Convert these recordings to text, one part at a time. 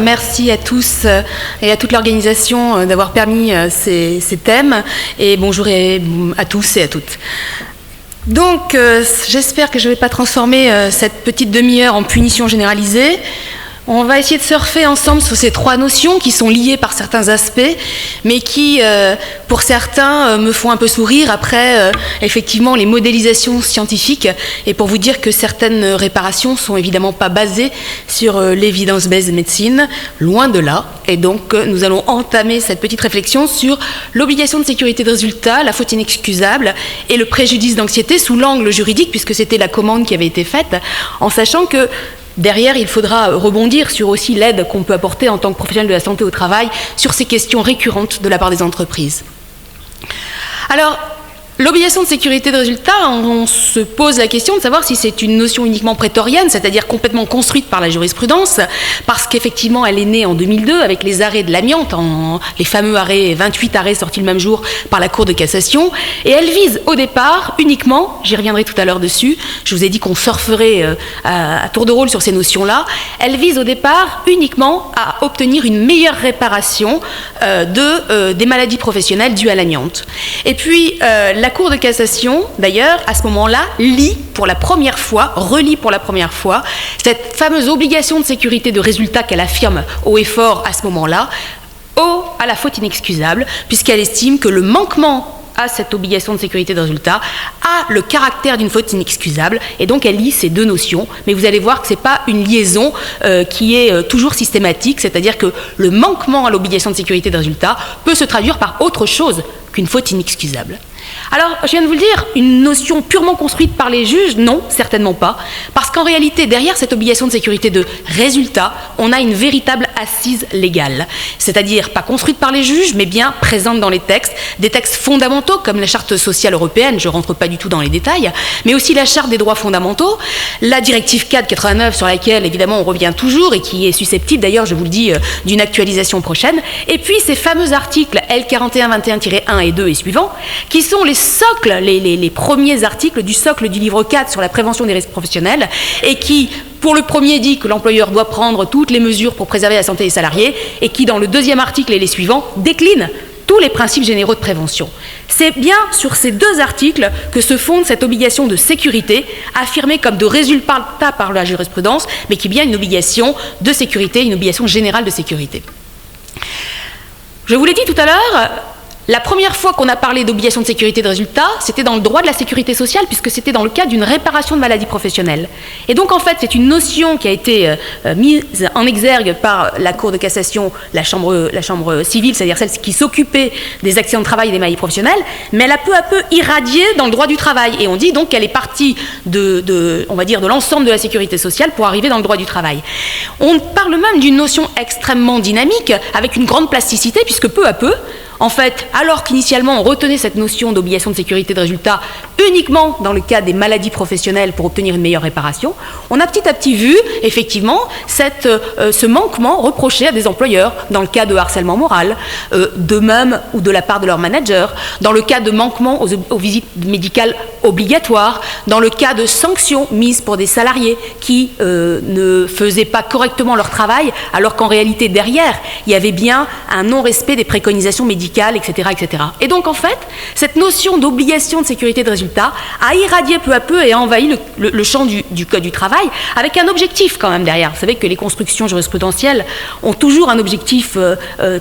Merci à tous et à toute l'organisation d'avoir permis ces thèmes. Et bonjour à tous et à toutes. Donc, j'espère que je ne vais pas transformer cette petite demi-heure en punition généralisée. On va essayer de surfer ensemble sur ces trois notions qui sont liées par certains aspects, mais qui, pour certains, me font un peu sourire après, effectivement, les modélisations scientifiques, et pour vous dire que certaines réparations sont évidemment pas basées sur l'evidence-based medicine, loin de là. Et donc, nous allons entamer cette petite réflexion sur l'obligation de sécurité de résultat, la faute inexcusable et le préjudice d'anxiété sous l'angle juridique, puisque c'était la commande qui avait été faite, en sachant que derrière, il faudra rebondir sur aussi l'aide qu'on peut apporter en tant que professionnel de la santé au travail sur ces questions récurrentes de la part des entreprises. Alors, l'obligation de sécurité de résultat, on se pose la question de savoir si c'est une notion uniquement prétorienne, c'est-à-dire complètement construite par la jurisprudence, parce qu'effectivement, elle est née en 2002 avec les arrêts de l'amiante, les fameux 28 arrêts sortis le même jour par la Cour de cassation, et elle vise au départ uniquement, j'y reviendrai tout à l'heure dessus, je vous ai dit qu'on surferait à tour de rôle sur ces notions-là, elle vise au départ uniquement à obtenir une meilleure réparation des maladies professionnelles dues à l'amiante. Et puis, la Cour de cassation, d'ailleurs, à ce moment-là, relit pour la première fois cette fameuse obligation de sécurité de résultat qu'elle affirme haut et fort à ce moment-là, à la faute inexcusable, puisqu'elle estime que le manquement à cette obligation de sécurité de résultat a le caractère d'une faute inexcusable, et donc elle lie ces deux notions, mais vous allez voir que ce n'est pas une liaison qui est toujours systématique, c'est-à-dire que le manquement à l'obligation de sécurité de résultat peut se traduire par autre chose qu'une faute inexcusable. Alors, je viens de vous le dire, une notion purement construite par les juges, non, certainement pas, parce qu'en réalité, derrière cette obligation de sécurité de résultat, on a une véritable assise légale, c'est-à-dire pas construite par les juges, mais bien présente dans les textes, des textes fondamentaux comme la Charte sociale européenne, je ne rentre pas du tout dans les détails, mais aussi la Charte des droits fondamentaux, la directive 489 sur laquelle, évidemment, on revient toujours et qui est susceptible, d'ailleurs, je vous le dis, d'une actualisation prochaine, et puis ces fameux articles L4121-1 et 2 et suivants, qui sont les socles, les premiers articles du socle du livre 4 sur la prévention des risques professionnels et qui, pour le premier, dit que l'employeur doit prendre toutes les mesures pour préserver la santé des salariés et qui, dans le deuxième article et les suivants, décline tous les principes généraux de prévention. C'est bien sur ces deux articles que se fonde cette obligation de sécurité, affirmée comme de résultat par la jurisprudence, mais qui est bien une obligation de sécurité, une obligation générale de sécurité. Je vous l'ai dit tout à l'heure, la première fois qu'on a parlé d'obligation de sécurité de résultat, c'était dans le droit de la sécurité sociale, puisque c'était dans le cadre d'une réparation de maladie professionnelle. Et donc, en fait, c'est une notion qui a été mise en exergue par la Cour de cassation, la chambre civile, c'est-à-dire celle qui s'occupait des accidents de travail et des maladies professionnelles, mais elle a peu à peu irradié dans le droit du travail. Et on dit donc qu'elle est partie on va dire, de l'ensemble de la sécurité sociale pour arriver dans le droit du travail. On parle même d'une notion extrêmement dynamique, avec une grande plasticité, puisque peu à peu, en fait, alors qu'initialement on retenait cette notion d'obligation de sécurité de résultat uniquement dans le cas des maladies professionnelles pour obtenir une meilleure réparation, on a petit à petit vu, effectivement, ce manquement reproché à des employeurs dans le cas de harcèlement moral, d'eux-mêmes ou de la part de leur manager, dans le cas de manquement aux visites médicales obligatoires, dans le cas de sanctions mises pour des salariés qui ne faisaient pas correctement leur travail, alors qu'en réalité, derrière, il y avait bien un non-respect des préconisations médicales, etc., etc. Et donc, en fait, cette notion d'obligation de sécurité de résultat a irradié peu à peu et a envahi le champ du Code du travail, avec un objectif quand même derrière. Vous savez que les constructions jurisprudentielles ont toujours un objectif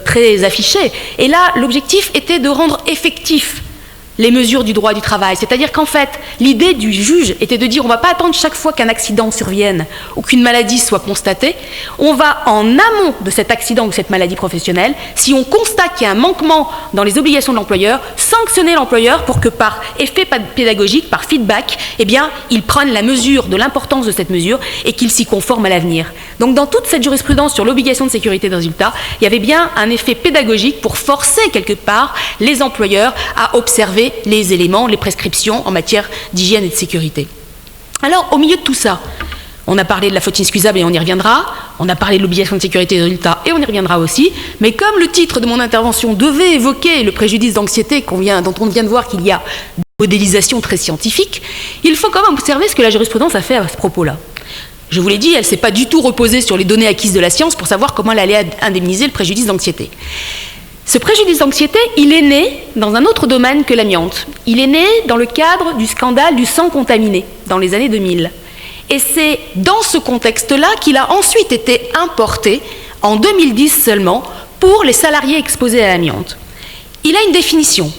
très affiché. Et là, l'objectif était de rendre effectif les mesures du droit du travail. C'est-à-dire qu'en fait, l'idée du juge était de dire on ne va pas attendre chaque fois qu'un accident survienne ou qu'une maladie soit constatée, on va en amont de cet accident ou cette maladie professionnelle, si on constate qu'il y a un manquement dans les obligations de l'employeur, sanctionner l'employeur pour que par effet pédagogique, par feedback, eh bien, il prenne la mesure de l'importance de cette mesure et qu'il s'y conforme à l'avenir. Donc dans toute cette jurisprudence sur l'obligation de sécurité de résultat, il y avait bien un effet pédagogique pour forcer quelque part les employeurs à observer les éléments, les prescriptions en matière d'hygiène et de sécurité. Alors, au milieu de tout ça, on a parlé de la faute inexcusable et on y reviendra, on a parlé de l'obligation de sécurité de résultat et on y reviendra aussi, mais comme le titre de mon intervention devait évoquer le préjudice d'anxiété dont on vient de voir qu'il y a des modélisations très scientifiques, il faut quand même observer ce que la jurisprudence a fait à ce propos-là. Je vous l'ai dit, elle ne s'est pas du tout reposée sur les données acquises de la science pour savoir comment elle allait indemniser le préjudice d'anxiété. Ce préjudice d'anxiété, il est né dans un autre domaine que l'amiante. Il est né dans le cadre du scandale du sang contaminé, dans les années 2000. Et c'est dans ce contexte-là qu'il a ensuite été importé, en 2010 seulement, pour les salariés exposés à l'amiante. Il a une définition.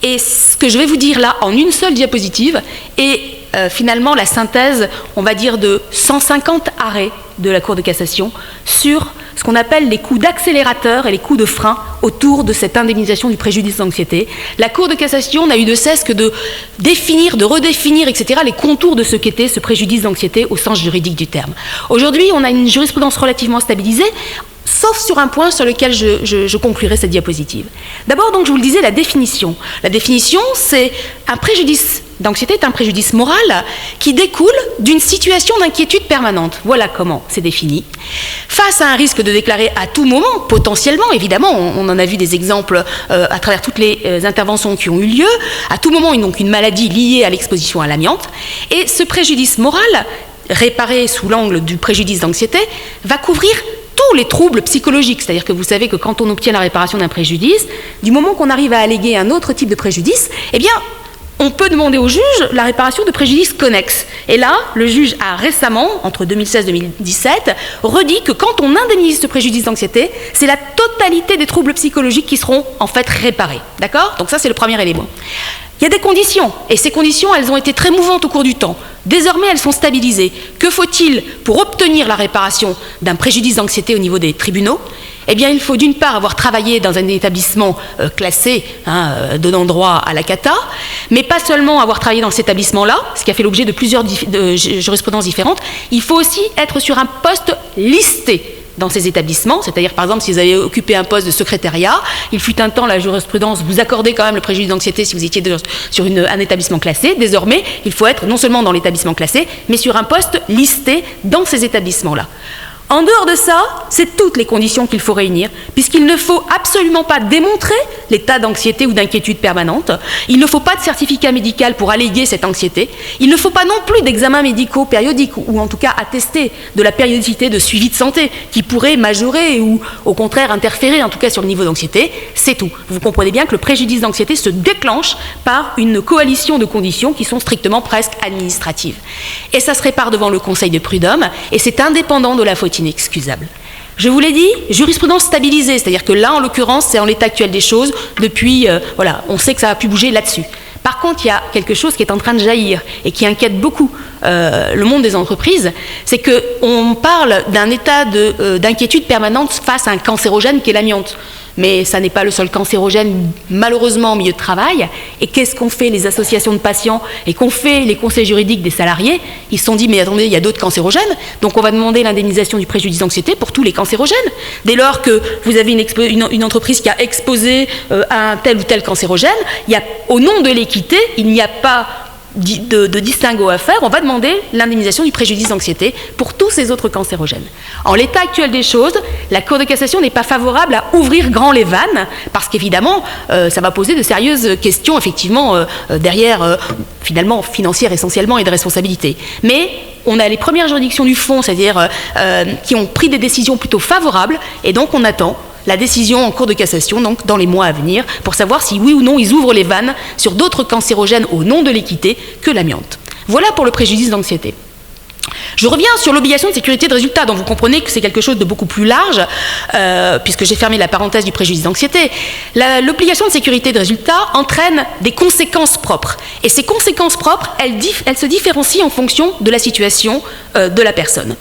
Et ce que je vais vous dire là, en une seule diapositive, est finalement la synthèse, on va dire, de 150 arrêts de la Cour de cassation sur ce qu'on appelle les coups d'accélérateur et les coups de frein autour de cette indemnisation du préjudice d'anxiété. La Cour de cassation n'a eu de cesse que de définir, de redéfinir, etc., les contours de ce qu'était ce préjudice d'anxiété au sens juridique du terme. Aujourd'hui, on a une jurisprudence relativement stabilisée, sauf sur un point sur lequel je conclurai cette diapositive. D'abord, donc, je vous le disais, la définition. La définition, c'est un préjudice d'anxiété est un préjudice moral qui découle d'une situation d'inquiétude permanente. Voilà comment c'est défini. Face à un risque de déclarer à tout moment, potentiellement, évidemment, on en a vu des exemples à travers toutes les interventions qui ont eu lieu, à tout moment, donc une maladie liée à l'exposition à l'amiante. Et ce préjudice moral, réparé sous l'angle du préjudice d'anxiété, va couvrir tous les troubles psychologiques. C'est-à-dire que vous savez que quand on obtient la réparation d'un préjudice, du moment qu'on arrive à alléguer un autre type de préjudice, eh bien, on peut demander au juge la réparation de préjudices connexes. Et là, le juge a récemment, entre 2016 et 2017, redit que quand on indemnise ce préjudice d'anxiété, c'est la totalité des troubles psychologiques qui seront en fait réparés. D'accord ? Donc ça, c'est le premier élément. Il y a des conditions, et ces conditions, elles ont été très mouvantes au cours du temps. Désormais, elles sont stabilisées. Que faut-il pour obtenir la réparation d'un préjudice d'anxiété au niveau des tribunaux ? Eh bien, il faut d'une part avoir travaillé dans un établissement classé, donnant droit à la cata, mais pas seulement avoir travaillé dans cet établissement-là, ce qui a fait l'objet de plusieurs jurisprudences différentes, il faut aussi être sur un poste listé dans ces établissements, c'est-à-dire par exemple si vous avez occupé un poste de secrétariat, il fut un temps la jurisprudence vous accordait quand même le préjudice d'anxiété si vous étiez sur un établissement classé. Désormais, il faut être non seulement dans l'établissement classé, mais sur un poste listé dans ces établissements-là. En dehors de ça, c'est toutes les conditions qu'il faut réunir, puisqu'il ne faut absolument pas démontrer l'état d'anxiété ou d'inquiétude permanente. Il ne faut pas de certificat médical pour alléguer cette anxiété. Il ne faut pas non plus d'examens médicaux périodiques, ou en tout cas attester de la périodicité de suivi de santé, qui pourrait majorer ou au contraire interférer, en tout cas sur le niveau d'anxiété. C'est tout. Vous comprenez bien que le préjudice d'anxiété se déclenche par une coalition de conditions qui sont strictement presque administratives. Et ça se répare devant le Conseil de prud'homme, et c'est indépendant de la faute inexcusable. Je vous l'ai dit, jurisprudence stabilisée, c'est-à-dire que là, en l'occurrence, c'est en l'état actuel des choses, depuis, on sait que ça va plus bouger là-dessus. Par contre, il y a quelque chose qui est en train de jaillir et qui inquiète beaucoup le monde des entreprises, c'est qu'on parle d'un état d'inquiétude permanente face à un cancérogène qui est l'amiante. Mais ça n'est pas le seul cancérogène, malheureusement, au milieu de travail. Et qu'est-ce qu'ont fait les associations de patients et qu'ont fait les conseils juridiques des salariés ? Ils se sont dit, mais attendez, il y a d'autres cancérogènes, donc on va demander l'indemnisation du préjudice d'anxiété pour tous les cancérogènes. Dès lors que vous avez une entreprise qui a exposé à un tel ou tel cancérogène, au nom de l'équité, il n'y a pas de distinguo à faire, on va demander l'indemnisation du préjudice d'anxiété pour tous ces autres cancérogènes. En l'état actuel des choses, la Cour de cassation n'est pas favorable à ouvrir grand les vannes, parce qu'évidemment, ça va poser de sérieuses questions, effectivement, derrière, finalement, financières essentiellement et de responsabilité. Mais on a les premières juridictions du fond, c'est-à-dire qui ont pris des décisions plutôt favorables, et donc on attend la décision en cours de cassation, donc dans les mois à venir, pour savoir si oui ou non ils ouvrent les vannes sur d'autres cancérogènes au nom de l'équité que l'amiante. Voilà pour le préjudice d'anxiété. Je reviens sur l'obligation de sécurité de résultat, donc vous comprenez que c'est quelque chose de beaucoup plus large, puisque j'ai fermé la parenthèse du préjudice d'anxiété. L'obligation de sécurité de résultat entraîne des conséquences propres. Et ces conséquences propres, elles se différencient en fonction de la situation de la personne.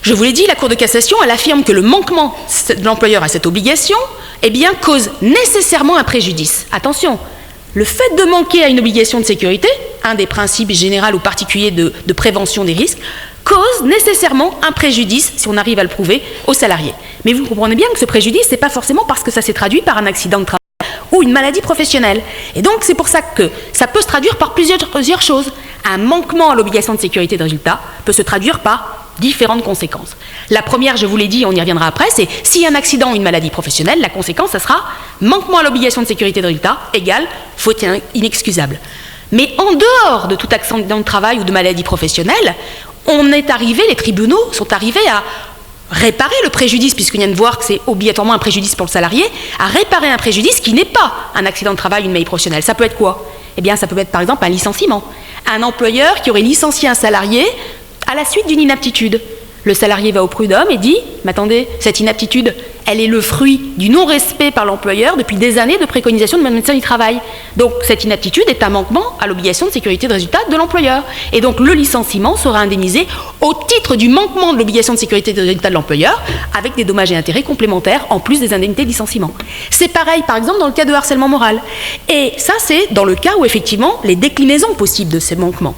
Je vous l'ai dit, la Cour de cassation, elle affirme que le manquement de l'employeur à cette obligation, cause nécessairement un préjudice. Attention, le fait de manquer à une obligation de sécurité, un des principes généraux ou particuliers de prévention des risques, cause nécessairement un préjudice, si on arrive à le prouver, aux salariés. Mais vous comprenez bien que ce préjudice, ce n'est pas forcément parce que ça s'est traduit par un accident de travail ou une maladie professionnelle. Et donc, c'est pour ça que ça peut se traduire par plusieurs choses. Un manquement à l'obligation de sécurité de résultat peut se traduire par différentes conséquences. La première, je vous l'ai dit, on y reviendra après, c'est s'il y a un accident ou une maladie professionnelle, la conséquence, ça sera manquement à l'obligation de sécurité de résultat égale faute inexcusable. Mais en dehors de tout accident de travail ou de maladie professionnelle, les tribunaux sont arrivés à réparer le préjudice, puisqu'on vient de voir que c'est obligatoirement un préjudice pour le salarié, à réparer un préjudice qui n'est pas un accident de travail, une maladie professionnelle. Ça peut être quoi? Eh bien, ça peut être par exemple un licenciement. Un employeur qui aurait licencié un salarié à la suite d'une inaptitude. Le salarié va au prud'homme et dit « Mais attendez, cette inaptitude, elle est le fruit du non-respect par l'employeur depuis des années de préconisation de médecin du travail. Donc cette inaptitude est un manquement à l'obligation de sécurité de résultat de l'employeur. Et donc le licenciement sera indemnisé au titre du manquement de l'obligation de sécurité de résultat de l'employeur avec des dommages et intérêts complémentaires en plus des indemnités de licenciement. C'est pareil par exemple dans le cas de harcèlement moral. Et ça c'est dans le cas où effectivement les déclinaisons possibles de ces manquements.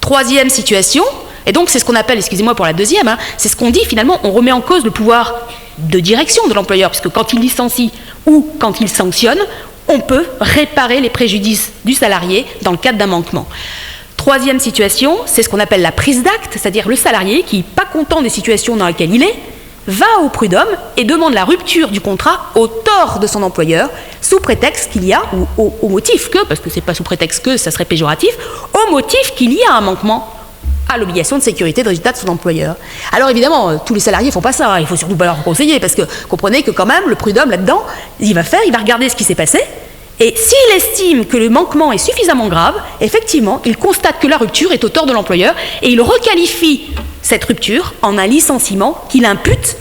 Troisième situation, et donc c'est ce qu'on appelle, excusez-moi pour la deuxième, c'est ce qu'on dit finalement, on remet en cause le pouvoir de direction de l'employeur, puisque quand il licencie ou quand il sanctionne, on peut réparer les préjudices du salarié dans le cadre d'un manquement. Troisième situation, c'est ce qu'on appelle la prise d'acte, c'est-à-dire le salarié qui, pas content des situations dans lesquelles il est, va au prud'homme et demande la rupture du contrat au tort de son employeur, sous prétexte qu'il y a, ou au motif que, parce que c'est pas sous prétexte que, ça serait péjoratif, au motif qu'il y a un manquement à l'obligation de sécurité de résultat de son employeur. Alors évidemment, tous les salariés ne font pas ça, il ne faut surtout pas leur conseiller, parce que comprenez que quand même, le prud'homme là-dedans, il va regarder ce qui s'est passé, et s'il estime que le manquement est suffisamment grave, effectivement, il constate que la rupture est au tort de l'employeur, et il requalifie cette rupture en un licenciement qu'il impute,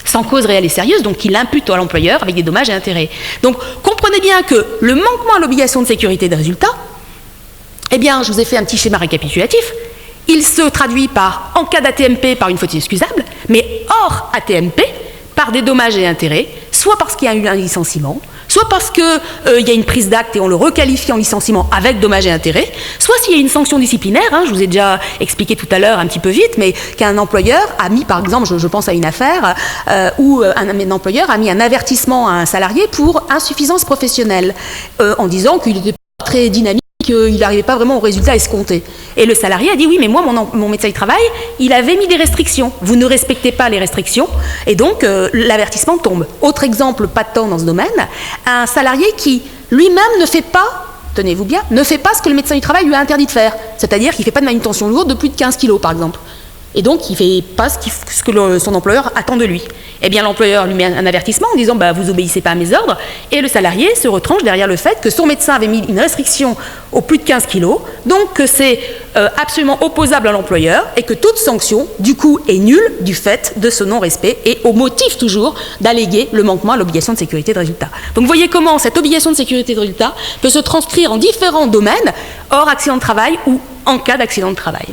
sans cause réelle et sérieuse, donc qu'il impute à l'employeur avec des dommages et intérêts. Donc comprenez bien que le manquement à l'obligation de sécurité de résultat, eh bien, je vous ai fait un petit schéma récapitulatif. Il se traduit par, en cas d'ATMP, par une faute inexcusable, mais hors ATMP, par des dommages et intérêts, soit parce qu'il y a eu un licenciement, soit parce qu'il y a une prise d'acte et on le requalifie en licenciement avec dommages et intérêts, soit s'il y a une sanction disciplinaire, je vous ai déjà expliqué tout à l'heure un petit peu vite, mais qu'un employeur a mis, par exemple, je pense à une affaire, où un employeur a mis un avertissement à un salarié pour insuffisance professionnelle, en disant qu'il était pas très dynamique, qu'il n'arrivait pas vraiment au résultat escompté. Et le salarié a dit, oui, mais moi, mon médecin du travail, il avait mis des restrictions. Vous ne respectez pas les restrictions, et donc l'avertissement tombe. Autre exemple, pas de temps dans ce domaine, un salarié qui lui-même ne fait pas, tenez-vous bien, ne fait pas ce que le médecin du travail lui a interdit de faire. C'est-à-dire qu'il ne fait pas de manutention lourde de plus de 15 kilos, par exemple. Et donc, il ne fait pas ce que son employeur attend de lui. Eh bien, l'employeur lui met un avertissement en disant « vous obéissez pas à mes ordres », et le salarié se retranche derrière le fait que son médecin avait mis une restriction au plus de 15 kilos, donc que c'est absolument opposable à l'employeur, et que toute sanction, du coup, est nulle du fait de ce non-respect, et au motif toujours d'alléguer le manquement à l'obligation de sécurité de résultat. Donc, vous voyez comment cette obligation de sécurité de résultat peut se transcrire en différents domaines, hors accident de travail ou en cas d'accident de travail.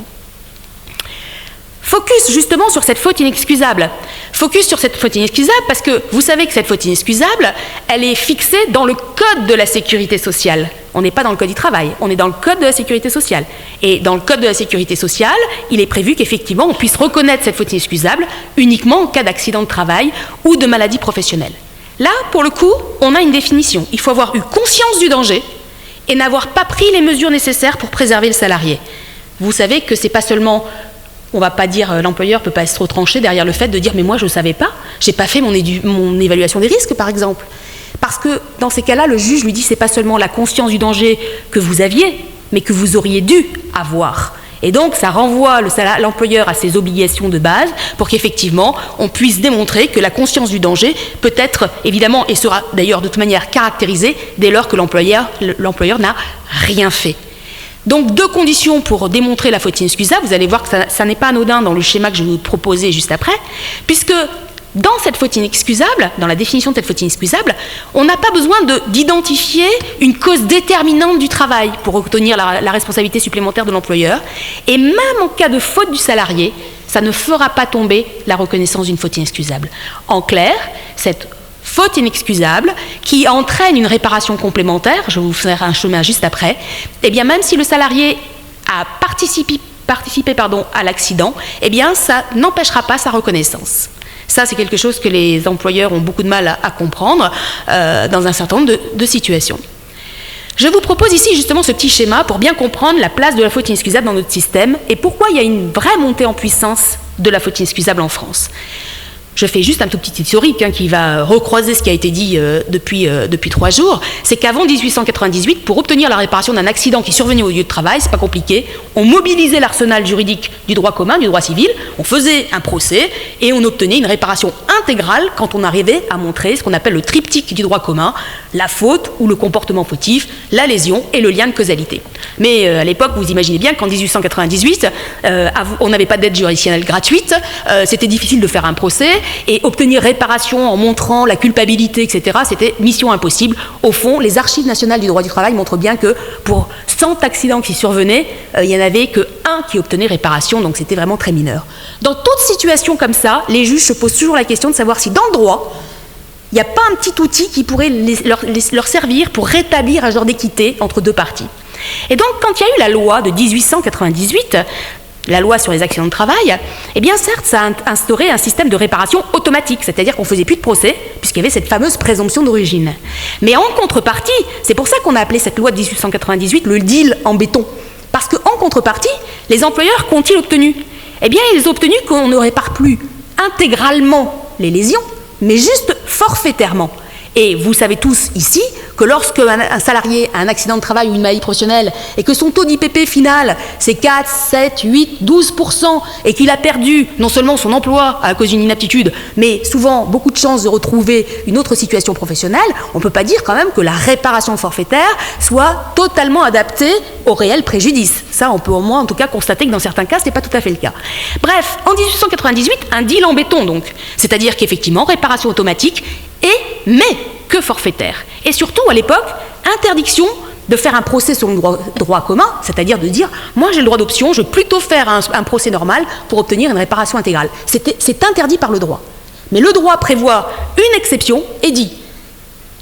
Focus justement sur cette faute inexcusable. Focus sur cette faute inexcusable parce que vous savez que cette faute inexcusable, elle est fixée dans le code de la sécurité sociale. On n'est pas dans le code du travail, on est dans le code de la sécurité sociale. Et dans le code de la sécurité sociale, il est prévu qu'effectivement on puisse reconnaître cette faute inexcusable uniquement en cas d'accident de travail ou de maladie professionnelle. Là, pour le coup, on a une définition. Il faut avoir eu conscience du danger et n'avoir pas pris les mesures nécessaires pour préserver le salarié. Vous savez que c'est pas seulement... On ne va pas dire, l'employeur ne peut pas se retrancher derrière le fait de dire « mais moi je ne savais pas, je n'ai pas fait mon évaluation des risques » par exemple. Parce que dans ces cas-là, le juge lui dit « c'est pas seulement la conscience du danger que vous aviez, mais que vous auriez dû avoir ». Et donc ça renvoie l'employeur à ses obligations de base pour qu'effectivement on puisse démontrer que la conscience du danger peut être évidemment et sera d'ailleurs de toute manière caractérisée dès lors que l'employeur n'a rien fait. Donc, deux conditions pour démontrer la faute inexcusable. Vous allez voir que ça n'est pas anodin dans le schéma que je vais vous proposer juste après, puisque dans cette faute inexcusable, dans la définition de cette faute inexcusable, on n'a pas besoin d'identifier une cause déterminante du travail pour obtenir la responsabilité supplémentaire de l'employeur. Et même en cas de faute du salarié, ça ne fera pas tomber la reconnaissance d'une faute inexcusable. En clair, cette faute inexcusable, qui entraîne une réparation complémentaire, je vais vous faire un chemin juste après, eh bien même si le salarié a participé à l'accident, eh bien ça n'empêchera pas sa reconnaissance. Ça, c'est quelque chose que les employeurs ont beaucoup de mal à comprendre dans un certain nombre de situations. Je vous propose ici justement ce petit schéma pour bien comprendre la place de la faute inexcusable dans notre système et pourquoi il y a une vraie montée en puissance de la faute inexcusable en France. je fais juste un tout petit historique qui va recroiser ce qui a été dit depuis 3 jours, c'est qu'avant 1898, pour obtenir la réparation d'un accident qui survenait au lieu de travail, c'est pas compliqué, on mobilisait l'arsenal juridique du droit commun, du droit civil, on faisait un procès et on obtenait une réparation intégrale quand on arrivait à montrer ce qu'on appelle le triptyque du droit commun, la faute ou le comportement fautif, la lésion et le lien de causalité. Mais à l'époque, vous imaginez bien qu'en 1898, on n'avait pas d'aide juridictionnelle gratuite, c'était difficile de faire un procès, et obtenir réparation en montrant la culpabilité, etc., c'était mission impossible. Au fond, les archives nationales du droit du travail montrent bien que pour 100 accidents qui survenaient, il n'y en avait que 1 qui obtenait réparation, donc c'était vraiment très mineur. Dans toute situation comme ça, les juges se posent toujours la question de savoir si dans le droit, il n'y a pas un petit outil qui pourrait leur servir pour rétablir un genre d'équité entre 2 parties. Et donc, quand il y a eu la loi de 1898, la loi sur les accidents de travail, eh bien certes, ça a instauré un système de réparation automatique, c'est-à-dire qu'on ne faisait plus de procès, puisqu'il y avait cette fameuse présomption d'origine. Mais en contrepartie, c'est pour ça qu'on a appelé cette loi de 1898 le deal en béton. Parce qu'en contrepartie, les employeurs qu'ont-ils obtenu? Eh bien, ils ont obtenu qu'on ne répare plus intégralement les lésions, mais juste forfaitairement. Et vous savez tous ici que lorsque un salarié a un accident de travail ou une maladie professionnelle et que son taux d'IPP final c'est 4, 7, 8, 12% et qu'il a perdu non seulement son emploi à cause d'une inaptitude, mais souvent beaucoup de chances de retrouver une autre situation professionnelle, on ne peut pas dire quand même que la réparation forfaitaire soit totalement adaptée au réel préjudice. Ça, on peut au moins en tout cas constater que dans certains cas, ce n'est pas tout à fait le cas. Bref, en 1898, un deal en béton donc, c'est-à-dire qu'effectivement, réparation automatique mais que forfaitaire. Et surtout, à l'époque, interdiction de faire un procès sur le droit commun, c'est-à-dire de dire, moi j'ai le droit d'option, je vais plutôt faire un procès normal pour obtenir une réparation intégrale. C'est interdit par le droit. Mais le droit prévoit une exception et dit,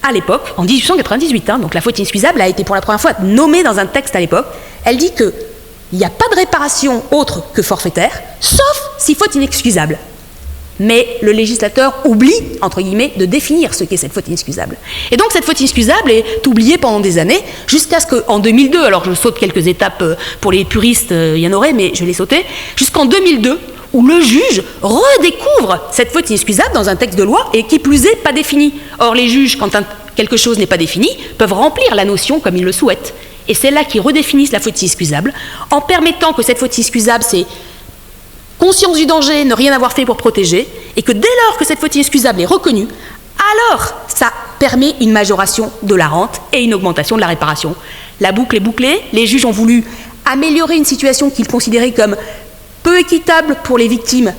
à l'époque, en 1898, donc la faute inexcusable a été pour la première fois nommée dans un texte à l'époque, elle dit qu'il n'y a pas de réparation autre que forfaitaire, sauf si faute inexcusable. Mais le législateur oublie, entre guillemets, de définir ce qu'est cette faute inexcusable. Et donc cette faute inexcusable est oubliée pendant des années, jusqu'à ce qu'en 2002, alors je saute quelques étapes pour les puristes, il y en aurait, mais je vais les sauter, jusqu'en 2002, où le juge redécouvre cette faute inexcusable dans un texte de loi, et qui plus est, pas définie. Or les juges, quand quelque chose n'est pas défini, peuvent remplir la notion comme ils le souhaitent. Et c'est là qu'ils redéfinissent la faute inexcusable, en permettant que cette faute inexcusable, c'est conscience du danger, ne rien avoir fait pour protéger, et que dès lors que cette faute inexcusable est reconnue, alors ça permet une majoration de la rente et une augmentation de la réparation. La boucle est bouclée, les juges ont voulu améliorer une situation qu'ils considéraient comme peu équitable pour les victimes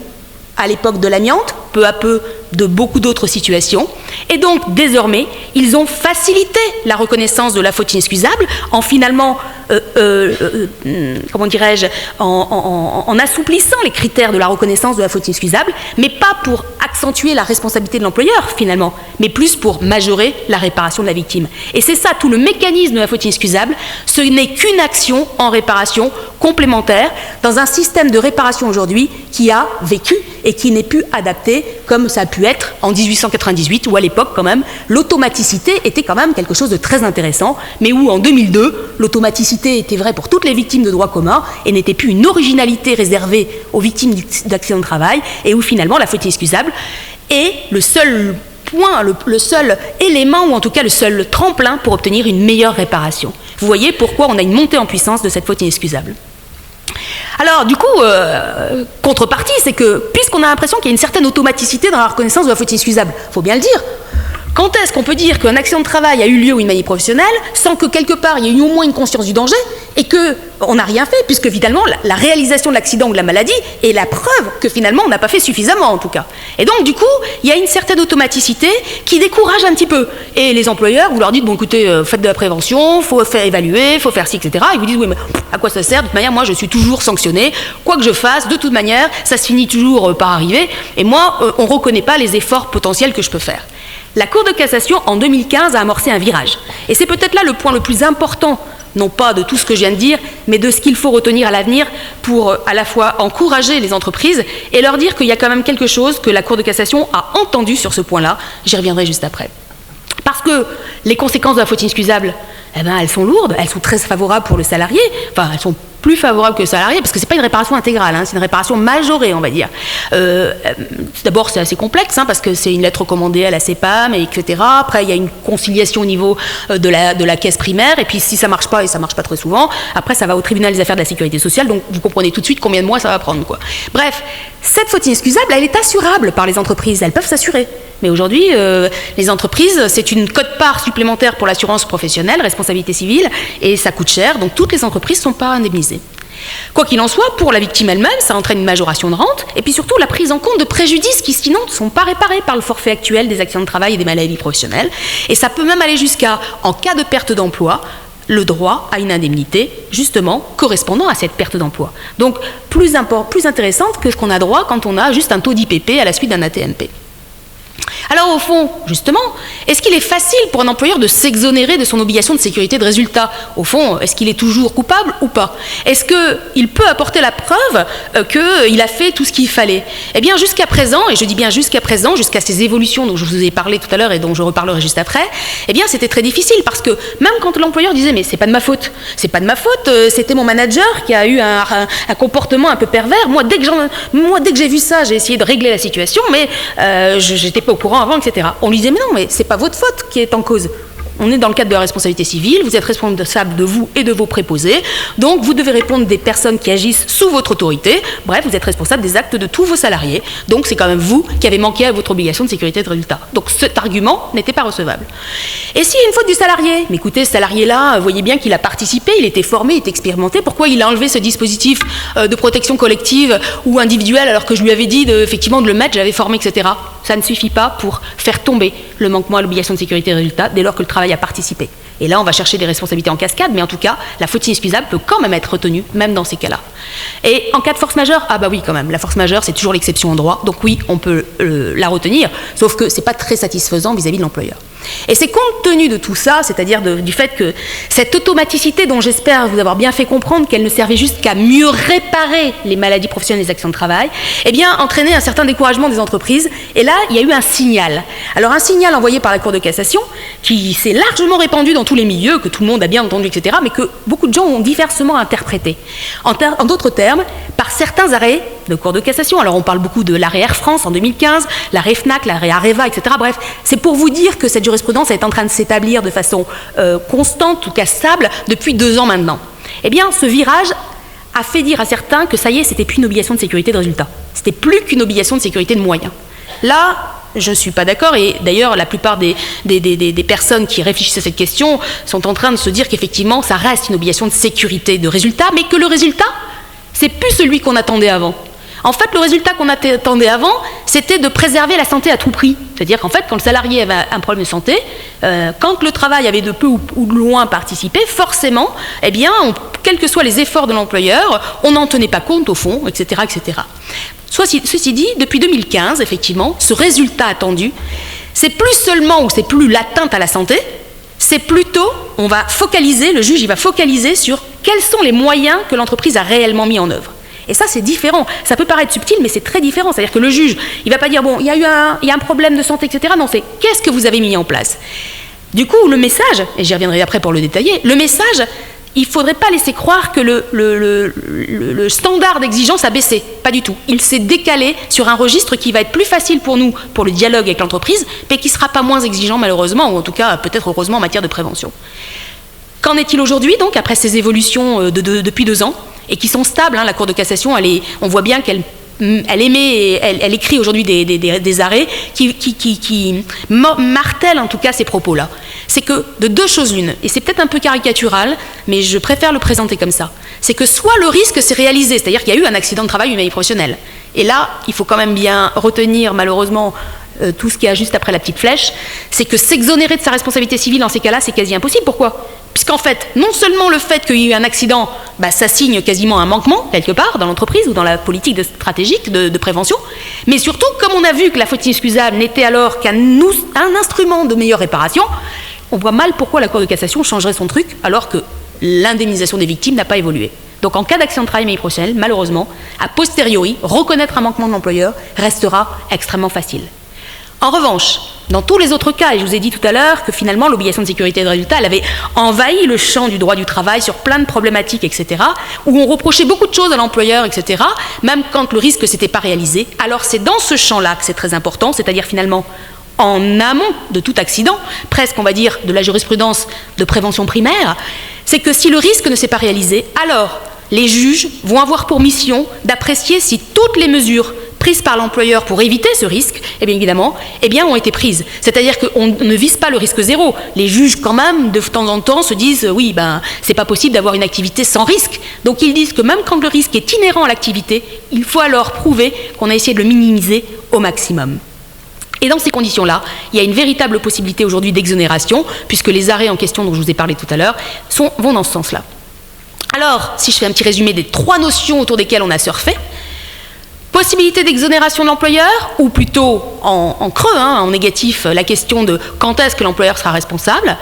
à l'époque de l'amiante, peu à peu de beaucoup d'autres situations, et donc désormais, ils ont facilité la reconnaissance de la faute inexcusable en finalement, en assouplissant les critères de la reconnaissance de la faute inexcusable, mais pas pour accentuer la responsabilité de l'employeur finalement, mais plus pour majorer la réparation de la victime. Et c'est ça, tout le mécanisme de la faute inexcusable, ce n'est qu'une action en réparation complémentaire dans un système de réparation aujourd'hui qui a vécu et qui n'est plus adapté comme ça a pu être en 1898, où à l'époque quand même l'automaticité était quand même quelque chose de très intéressant, mais où en 2002 l'automaticité était vraie pour toutes les victimes de droit commun et n'était plus une originalité réservée aux victimes d'accidents de travail, et où finalement la faute inexcusable est le seul point, le seul élément, ou en tout cas le seul tremplin pour obtenir une meilleure réparation. Vous voyez pourquoi on a une montée en puissance de cette faute inexcusable. Alors, du coup, contrepartie, c'est que, puisqu'on a l'impression qu'il y a une certaine automaticité dans la reconnaissance de la faute inexcusable, il faut bien le dire, quand est-ce qu'on peut dire qu'un accident de travail a eu lieu ou une maladie professionnelle sans que quelque part il y ait eu au moins une conscience du danger et qu'on n'a rien fait, puisque finalement la réalisation de l'accident ou de la maladie est la preuve que finalement on n'a pas fait suffisamment en tout cas. Et donc du coup, il y a une certaine automaticité qui décourage un petit peu. Et les employeurs, vous leur dites, bon écoutez, faites de la prévention, il faut faire évaluer, il faut faire ci, etc. Ils vous disent, oui mais à quoi ça sert? De toute manière, moi je suis toujours sanctionné, quoi que je fasse, de toute manière, ça se finit toujours par arriver, et moi, on ne reconnaît pas les efforts potentiels que je peux faire. La Cour de cassation, en 2015, a amorcé un virage. Et c'est peut-être là le point le plus important, non pas de tout ce que je viens de dire, mais de ce qu'il faut retenir à l'avenir pour à la fois encourager les entreprises et leur dire qu'il y a quand même quelque chose que la Cour de cassation a entendu sur ce point-là. J'y reviendrai juste après. Parce que les conséquences de la faute inexcusable, elles sont lourdes, elles sont très favorables pour le salarié, enfin elles sont plus favorable que le salarié, parce que c'est pas une réparation intégrale, hein, c'est une réparation majorée, on va dire. D'abord, c'est assez complexe, hein, parce que c'est une lettre recommandée à la CEPAM, etc. Après, il y a une conciliation au niveau de la caisse primaire, et puis si ça marche pas, et ça marche pas très souvent, après ça va au tribunal des affaires de la sécurité sociale, donc vous comprenez tout de suite combien de mois ça va prendre, quoi. Bref, cette faute inexcusable, elle est assurable par les entreprises, elles peuvent s'assurer. Mais aujourd'hui, les entreprises, c'est une quote-part supplémentaire pour l'assurance professionnelle, responsabilité civile, et ça coûte cher, donc toutes les entreprises ne sont pas indemnisées. Quoi qu'il en soit, pour la victime elle-même, ça entraîne une majoration de rente, et puis surtout la prise en compte de préjudices qui sinon ne sont pas réparés par le forfait actuel des accidents de travail et des maladies professionnelles, et ça peut même aller jusqu'à, en cas de perte d'emploi, le droit à une indemnité, justement, correspondant à cette perte d'emploi. Donc, plus intéressante que ce qu'on a droit quand on a juste un taux d'IPP à la suite d'un AT-MP. Alors au fond, justement, est-ce qu'il est facile pour un employeur de s'exonérer de son obligation de sécurité de résultat? Au fond, est-ce qu'il est toujours coupable ou pas? Est-ce qu'il peut apporter la preuve qu'il a fait tout ce qu'il fallait? Eh bien, jusqu'à présent, et je dis bien jusqu'à présent, jusqu'à ces évolutions dont je vous ai parlé tout à l'heure et dont je reparlerai juste après, eh bien, c'était très difficile parce que même quand l'employeur disait « mais c'est pas de ma faute, c'est pas de ma faute, c'était mon manager qui a eu un comportement un peu pervers, moi dès que j'ai vu ça, j'ai essayé de régler la situation, mais j'étais pas au courant avant, etc. » On lui disait, mais non, mais c'est pas votre faute qui est en cause. On est dans le cadre de la responsabilité civile, vous êtes responsable de vous et de vos préposés, donc vous devez répondre des personnes qui agissent sous votre autorité, bref, vous êtes responsable des actes de tous vos salariés, donc c'est quand même vous qui avez manqué à votre obligation de sécurité de résultat. Donc cet argument n'était pas recevable. Et s'il y a une faute du salarié, mais écoutez, ce salarié-là, vous voyez bien qu'il a participé, il était formé, il était expérimenté, pourquoi il a enlevé ce dispositif de protection collective ou individuelle alors que je lui avais dit effectivement de le mettre, j'avais formé, etc. Ça ne suffit pas pour faire tomber le manquement à l'obligation de sécurité de résultat dès lors que le travail a participé. Et là, on va chercher des responsabilités en cascade, mais en tout cas, la faute inexcusable peut quand même être retenue, même dans ces cas-là. Et en cas de force majeure, ah bah oui, quand même, la force majeure, c'est toujours l'exception en droit, donc oui, on peut la retenir, sauf que c'est pas très satisfaisant vis-à-vis de l'employeur. Et c'est compte tenu de tout ça, c'est-à-dire du fait que cette automaticité dont j'espère vous avoir bien fait comprendre qu'elle ne servait juste qu'à mieux réparer les maladies professionnelles et les accidents de travail, eh bien, entraînait un certain découragement des entreprises. Et là, il y a eu un signal. Alors, un signal envoyé par la Cour de cassation qui s'est largement répandu dans tous les milieux, que tout le monde a bien entendu, etc., mais que beaucoup de gens ont diversement interprété. En d'autres termes, par certains arrêts de Cour de cassation, alors on parle beaucoup de l'arrêt Air France en 2015, l'arrêt FNAC, l'arrêt Areva, etc., bref, c'est pour vous dire que cette jurisprudence est en train de s'établir de façon constante, en tout cas stable, depuis 2 ans maintenant. Eh bien, ce virage a fait dire à certains que ça y est, c'était plus une obligation de sécurité de résultat. C'était plus qu'une obligation de sécurité de moyens. Là, je ne suis pas d'accord, et d'ailleurs, la plupart des personnes qui réfléchissent à cette question sont en train de se dire qu'effectivement, ça reste une obligation de sécurité de résultat, mais que le résultat, c'est plus celui qu'on attendait avant. En fait, le résultat qu'on attendait avant, c'était de préserver la santé à tout prix. C'est-à-dire qu'en fait, quand le salarié avait un problème de santé, quand le travail avait de peu ou de loin participé, forcément, eh bien, quels que soient les efforts de l'employeur, on n'en tenait pas compte au fond, etc., etc. Ceci dit, depuis 2015, effectivement, ce résultat attendu, c'est plus seulement ou c'est plus l'atteinte à la santé, c'est plutôt, le juge il va focaliser sur quels sont les moyens que l'entreprise a réellement mis en œuvre. Et ça, c'est différent. Ça peut paraître subtil, mais c'est très différent. C'est-à-dire que le juge, il ne va pas dire, bon, il y a un problème de santé, etc. Non, c'est qu'est-ce que vous avez mis en place. Du coup, le message, et j'y reviendrai après pour le détailler, le message, il ne faudrait pas laisser croire que le standard d'exigence a baissé. Pas du tout. Il s'est décalé sur un registre qui va être plus facile pour nous, pour le dialogue avec l'entreprise, mais qui ne sera pas moins exigeant, malheureusement, ou en tout cas, peut-être heureusement, en matière de prévention. Qu'en est-il aujourd'hui, donc, après ces évolutions depuis 2 ans, et qui sont stables, hein, la Cour de cassation, on voit bien qu'elle écrit aujourd'hui des arrêts qui martèlent en tout cas ces propos-là. C'est que de 2 choses l'une, et c'est peut-être un peu caricatural, mais je préfère le présenter comme ça, c'est que soit le risque s'est réalisé, c'est-à-dire qu'il y a eu un accident de travail ou une maladie professionnelle, et là, il faut quand même bien retenir malheureusement tout ce qu'il y a juste après la petite flèche, c'est que s'exonérer de sa responsabilité civile dans ces cas-là, c'est quasi impossible. Pourquoi ? Puisqu'en fait, non seulement le fait qu'il y ait eu un accident, ça signe quasiment un manquement, quelque part, dans l'entreprise ou dans la politique stratégique de prévention, mais surtout, comme on a vu que la faute inexcusable n'était alors qu'un instrument de meilleure réparation, on voit mal pourquoi la Cour de cassation changerait son truc, alors que l'indemnisation des victimes n'a pas évolué. Donc en cas d'accident de travail maladie professionnelle, malheureusement, a posteriori, reconnaître un manquement de l'employeur restera extrêmement facile. En revanche, dans tous les autres cas, et je vous ai dit tout à l'heure que finalement l'obligation de sécurité de résultat, elle avait envahi le champ du droit du travail sur plein de problématiques, etc., où on reprochait beaucoup de choses à l'employeur, etc., même quand le risque ne s'était pas réalisé. Alors c'est dans ce champ-là que c'est très important, c'est-à-dire finalement en amont de tout accident, presque on va dire de la jurisprudence de prévention primaire, c'est que si le risque ne s'est pas réalisé, alors les juges vont avoir pour mission d'apprécier si toutes les mesures prises par l'employeur pour éviter ce risque, eh bien évidemment, ont été prises. C'est-à-dire qu'on ne vise pas le risque zéro. Les juges, quand même, de temps en temps, se disent oui, c'est pas possible d'avoir une activité sans risque. Donc ils disent que même quand le risque est inhérent à l'activité, il faut alors prouver qu'on a essayé de le minimiser au maximum. Et dans ces conditions-là, il y a une véritable possibilité aujourd'hui d'exonération, puisque les arrêts en question dont je vous ai parlé tout à l'heure vont dans ce sens-là. Alors, si je fais un petit résumé des 3 notions autour desquelles on a surfé, possibilité d'exonération de l'employeur, ou plutôt en creux, en négatif, la question de quand est-ce que l'employeur sera responsable,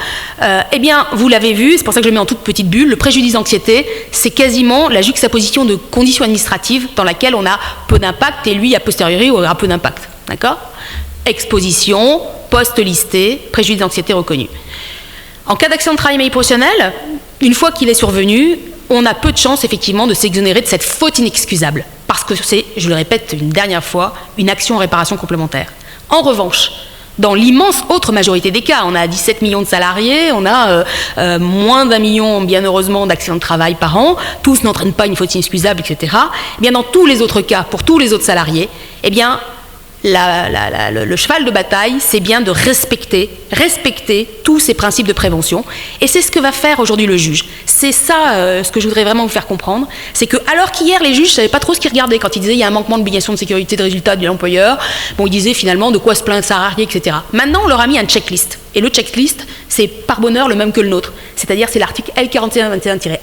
vous l'avez vu, c'est pour ça que je le mets en toute petite bulle, le préjudice d'anxiété, c'est quasiment la juxtaposition de conditions administratives dans laquelle on a peu d'impact et lui, a posteriori, aura peu d'impact. D'accord ? Exposition, poste listé, préjudice d'anxiété reconnu. En cas d'accident de travail maladie professionnelle, une fois qu'il est survenu, on a peu de chances effectivement de s'exonérer de cette faute inexcusable, parce que c'est, je le répète une dernière fois, une action en réparation complémentaire. En revanche, dans l'immense autre majorité des cas, on a 17 millions de salariés, on a moins d'1 million, bien heureusement, d'accidents de travail par an, tous n'entraînent pas une faute inexcusable, etc. Dans tous les autres cas, pour tous les autres salariés, le cheval de bataille, c'est bien de respecter tous ces principes de prévention. Et c'est ce que va faire aujourd'hui le juge. C'est ça ce que je voudrais vraiment vous faire comprendre. C'est que, alors qu'hier, les juges ne savaient pas trop ce qu'ils regardaient quand ils disaient il y a un manquement d'obligation de sécurité de résultat de l'employeur, ils disaient finalement de quoi se plaint le salarié, etc. Maintenant, on leur a mis un checklist. Et le checklist, c'est par bonheur le même que le nôtre. C'est-à-dire, c'est l'article L4121-1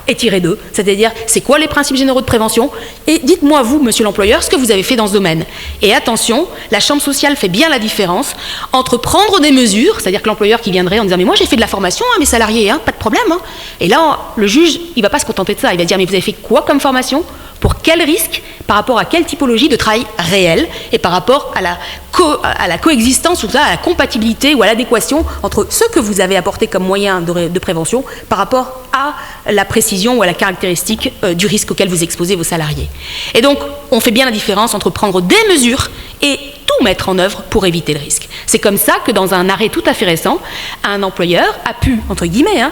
et -2. C'est-à-dire, c'est quoi les principes généraux de prévention ? Et dites-moi, vous, monsieur l'employeur, ce que vous avez fait dans ce domaine. Et attention, la chambre sociale fait bien la différence entre prendre des mesures, c'est-à-dire que l'employeur qui viendrait en disant « mais moi j'ai fait de la formation à mes salariés, pas de problème ». Et là, le juge, il ne va pas se contenter de ça, il va dire « mais vous avez fait quoi comme formation ? Pour quel risque ? Par rapport à quelle typologie de travail réel ? Et par rapport à la coexistence ou à la compatibilité ou à l'adéquation entre ce que vous avez apporté comme moyen de prévention par rapport à la précision ou à la caractéristique du risque auquel vous exposez vos salariés. » Et donc, on fait bien la différence entre prendre des mesures et tout mettre en œuvre pour éviter le risque. C'est comme ça que dans un arrêt tout à fait récent, un employeur a pu, entre guillemets,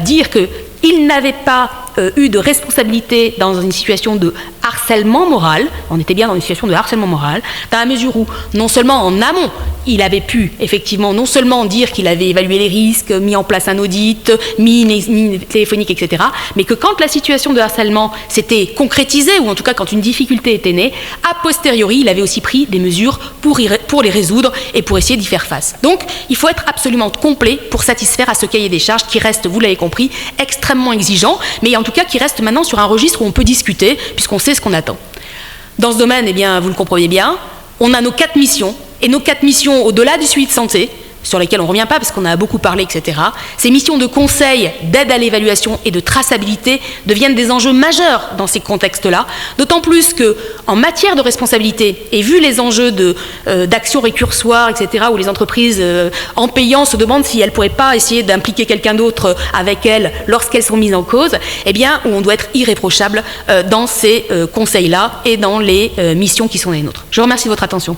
dire qu'il n'avait pas eu de responsabilité dans une situation de harcèlement moral, on était bien dans une situation de harcèlement moral, dans la mesure où, non seulement en amont, il avait pu, effectivement, non seulement dire qu'il avait évalué les risques, mis en place un audit, mis une ligne téléphonique, etc., mais que quand la situation de harcèlement s'était concrétisée, ou en tout cas quand une difficulté était née, a posteriori, il avait aussi pris des mesures pour les résoudre et pour essayer d'y faire face. Donc, il faut être absolument complet pour satisfaire à ce cahier des charges qui reste, vous l'avez compris, extrêmement exigeant, mais en tout cas qui reste maintenant sur un registre où on peut discuter, puisqu'on sait ce qu'on attend. Dans ce domaine, vous le comprenez bien, on a nos 4 missions, et nos 4 missions, au-delà du suivi de santé, sur lesquelles on ne revient pas parce qu'on a beaucoup parlé, etc., ces missions de conseil, d'aide à l'évaluation et de traçabilité deviennent des enjeux majeurs dans ces contextes-là, d'autant plus qu'en matière de responsabilité, et vu les enjeux d'action récursoire, etc., où les entreprises, en payant, se demandent si elles ne pourraient pas essayer d'impliquer quelqu'un d'autre avec elles lorsqu'elles sont mises en cause, où on doit être irréprochable dans ces conseils-là et dans les missions qui sont les nôtres. Je vous remercie de votre attention.